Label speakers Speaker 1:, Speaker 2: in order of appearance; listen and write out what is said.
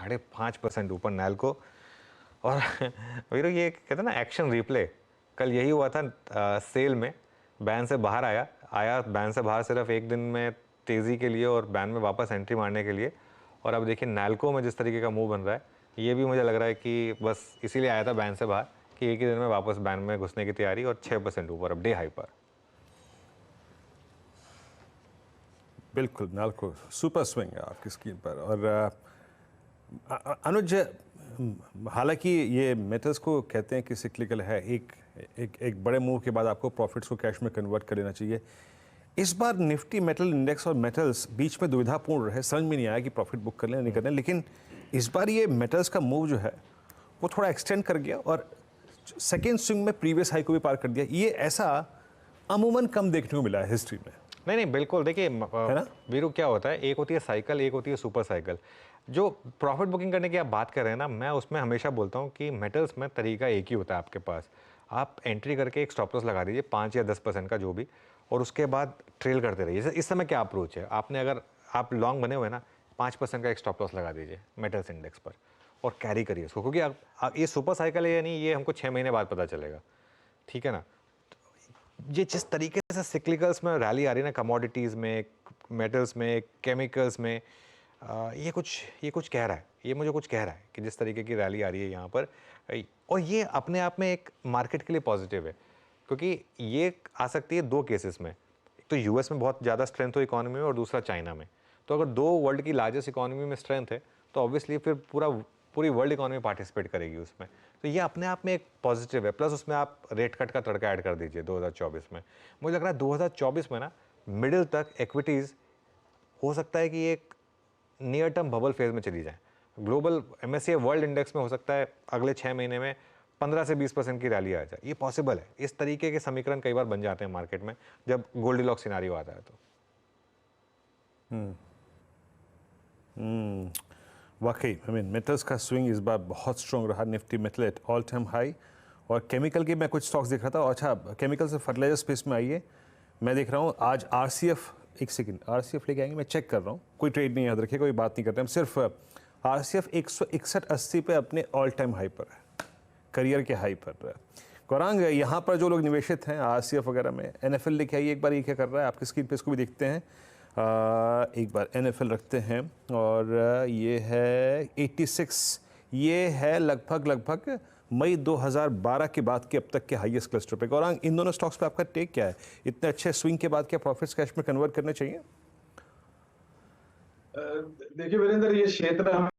Speaker 1: 5.5% ऊपर नैल्को। और वीरू ये कहते हैं ना एक्शन रिप्ले, कल यही हुआ था सेल में, बैन से बाहर आया बैन से बाहर सिर्फ एक दिन में तेज़ी के लिए और बैन में वापस एंट्री मारने के लिए। और अब देखिए नैल्को में जिस तरीके का मूव बन रहा है, ये भी मुझे लग रहा है कि बस इसीलिए आया था बैन से बाहर कि एक ही दिन में वापस बैन में घुसने की तैयारी, और 6% ऊपर अब डे हाई पर।
Speaker 2: बिल्कुल नाल्को सुपर स्विंग है आपकी स्क्रीन पर। और अनुज, हालांकि ये मेटल्स को कहते हैं कि सिक्लिकल है, एक बड़े मूव के बाद आपको प्रॉफिट्स को कैश में कन्वर्ट कर लेना चाहिए। इस बार निफ्टी मेटल इंडेक्स और मेटल्स बीच में दुविधापूर्ण रहे, समझ में नहीं आया कि प्रॉफिट बुक कर लें नहीं करना, लेकिन इस बार ये मेटल्स का मूव जो है वो थोड़ा एक्सटेंड कर गया और सेकेंड स्विंग में प्रीवियस हाई को भी पार कर दिया। ये ऐसा अमूमन कम देखने को मिला है हिस्ट्री में।
Speaker 1: नहीं बिल्कुल, देखिए
Speaker 2: है ना
Speaker 1: वीरू, क्या होता है, एक होती है साइकिल, एक होती है सुपर साइकिल। जो प्रॉफिट बुकिंग करने की आप बात कर रहे हैं ना, मैं उसमें हमेशा बोलता हूँ कि मेटल्स में तरीका एक ही होता है आपके पास। आप एंट्री करके एक स्टॉप लॉस लगा दीजिए 5 या 10% का जो भी, और उसके बाद ट्रेल करते रहिए। इस समय क्या अप्रोच है, आपने अगर आप लॉन्ग बने हुए ना, 5% का एक स्टॉप लॉस लगा दीजिए मेटल्स इंडेक्स पर और कैरी करिए उसको, क्योंकि आप ये सुपर साइकिल है या नहीं ये हमको 6 महीने बाद पता चलेगा, ठीक है ना। ये जिस तरीके से सिक्लिकल्स में रैली आ रही है ना, कमोडिटीज़ में, मेटल्स में, केमिकल्स में, ये कुछ कह रहा है, ये मुझे कुछ कह रहा है कि जिस तरीके की रैली आ रही है यहाँ पर, और ये अपने आप में एक मार्केट के लिए पॉजिटिव है, क्योंकि ये आ सकती है दो केसेस में। एक तो यूएस में बहुत ज़्यादा स्ट्रेंथ हो इकोनॉमी में, और दूसरा चाइना में। तो अगर दो वर्ल्ड की लार्जेस्ट इकोनॉमी में स्ट्रेंथ है तो ऑब्वियसली फिर पूरी वर्ल्ड इकोनॉमी पार्टिसिपेट करेगी उसमें। तो ये अपने आप में एक पॉजिटिव है। प्लस उसमें आप रेट कट का तड़का ऐड कर दीजिए 2024 में। मुझे लग रहा है 2024 में ना मिडिल तक एक्विटीज़ हो सकता है कि एक नियर टर्म बबल फेज में चली जाए। ग्लोबल एमएससीआई वर्ल्ड इंडेक्स में हो सकता है अगले 6 महीने में 15 से 20% की रैली आ जाए, ये पॉसिबल है। इस तरीके के समीकरण कई बार बन जाते हैं मार्केट में जब गोल्डीलॉक्स सिनेरियो आता है तो।
Speaker 2: वाकई मेटल्स का स्विंग इस बार बहुत स्ट्रॉन्ग रहा। Nifty metal at all time high. और केमिकल की मैं कुछ स्टॉक्स देख रहा था। अच्छा, केमिकल से फर्टिलाइजर स्पेस में आइए, मैं देख रहा हूँ आज आरसीएफ, एक सेकंड, आरसीएफ लेके आएंगे, मैं चेक कर रहा हूँ, कोई ट्रेड नहीं याद रखिए, कोई बात नहीं करते हम, सिर्फ आरसीएफ 161.80 पे अपने ऑल टाइम हाई पर है, करियर के हाई पर। गौरांग, यहाँ पर जो लोग निवेशित हैं आरसीएफ वगैरह में, एनएफएल लेके आइए एक बार, ये क्या कर रहा है आपकी स्क्रीन पे, इसको भी देखते हैं। एक बार एनएफएल रखते हैं, और ये है 86, ये है लगभग मई 2012 के बाद के अब तक के हाईएस्ट क्लस्टर पे। गौरांग, इन दोनों स्टॉक्स पे आपका टेक क्या है? इतने अच्छे स्विंग के बाद क्या प्रॉफिट्स कैश में कन्वर्ट करने चाहिए?
Speaker 3: देखिए वीरेंद्र, ये क्षेत्र हमें